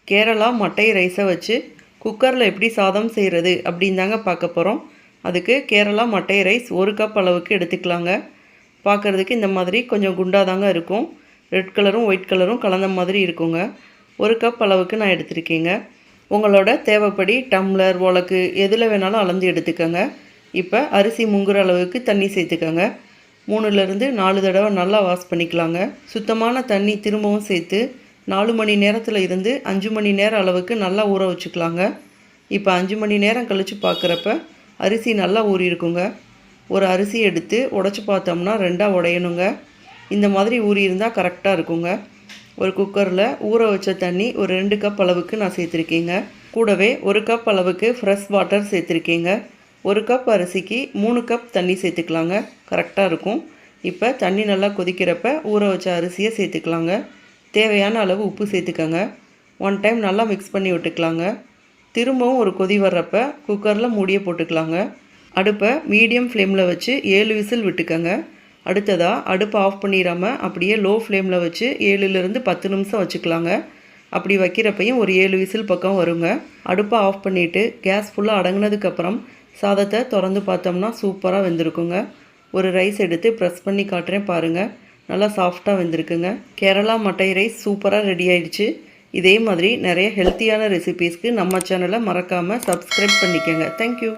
கேரளா மட்டை ரைஸை வச்சு குக்கரில் எப்படி சாதம் செய்கிறது அப்படின்னு தாங்க பார்க்க போகிறோம். அதுக்கு கேரளா மட்டை ரைஸ் 1 கப் அளவுக்கு எடுத்துக்கலாங்க. பார்க்குறதுக்கு இந்த மாதிரி கொஞ்சம் குண்டாக தாங்க இருக்கும். ரெட் கலரும் ஒயிட் கலரும் கலந்த மாதிரி இருக்குங்க. 1 கப் அளவுக்கு நான் எடுத்திருக்கேங்க. உங்களோட தேவைப்படி டம்ளர், உலக்கு எதில் வேணாலும் அளந்து எடுத்துக்கோங்க. இப்போ அரிசி முங்குற அளவுக்கு தண்ணி சேர்த்துக்கோங்க. 3லேருந்து 4 தடவை நல்லா வாஷ் பண்ணிக்கலாங்க. சுத்தமான தண்ணி திரும்பவும் சேர்த்து 4 மணி நேரத்தில் இருந்து 5 மணி நேரம் அளவுக்கு நல்லா ஊற வச்சுக்கலாங்க. இப்போ 5 மணி நேரம் கழித்து பார்க்குறப்ப அரிசி நல்லா ஊறி இருக்குங்க. ஒரு அரிசி எடுத்து உடச்சி பார்த்தோம்னா 2ஆக உடையணுங்க. இந்த மாதிரி ஊறி இருந்தால் கரெக்டாக இருக்குங்க. ஒரு குக்கரில் ஊற வச்ச தண்ணி ஒரு 2 கப் அளவுக்கு நான் சேர்த்துருக்கேங்க. கூடவே 1 கப் அளவுக்கு ஃப்ரெஷ் வாட்டர் சேர்த்துருக்கேங்க. 1 கப் அரிசிக்கு 3 கப் தண்ணி சேர்த்துக்கலாங்க. கரெக்டாக இருக்கும். இப்போ தண்ணி நல்லா கொதிக்கிறப்ப ஊற வச்ச அரிசியை சேர்த்துக்கலாங்க. தேவையான அளவு உப்பு சேர்த்துக்கோங்க. 1 டைம் நல்லா மிக்ஸ் பண்ணி விட்டுக்கலாங்க. திரும்பவும் ஒரு கொதி வர்றப்ப குக்கரில் மூடியை போட்டுக்கலாங்க. அடுப்பை மீடியம் ஃப்ளேமில் வச்சு 7 விசில் விட்டுக்கோங்க. அடுத்ததாக அடுப்பை ஆஃப் பண்ணிடாமல் அப்படியே லோ ஃப்ளேமில் வச்சு 7லேருந்து 10 நிமிஷம் வச்சுக்கலாங்க. அப்படி வைக்கிறப்பையும் ஒரு 7 விசில் பக்கம் வருங்க. அடுப்பை ஆஃப் பண்ணிவிட்டு கேஸ் ஃபுல்லாக அடங்கினதுக்கப்புறம் சாதத்தை திறந்து பார்த்தோம்னா சூப்பராக வெந்திருக்குங்க. ஒரு ரைஸ் எடுத்து ப்ரெஸ் பண்ணி காட்டுறேன் பாருங்கள். நல்லா சாஃப்டாக வெந்திருக்குங்க. கேரளா மட்டை ரைஸ் சூப்பராக ரெடி ஆயிடுச்சு. இதே மாதிரி நிறைய ஹெல்த்தியான ரெசிபீஸ்க்கு நம்ம சேனலை மறக்காமல் சப்ஸ்கிரைப் பண்ணிக்கோங்க. தேங்க்யூ.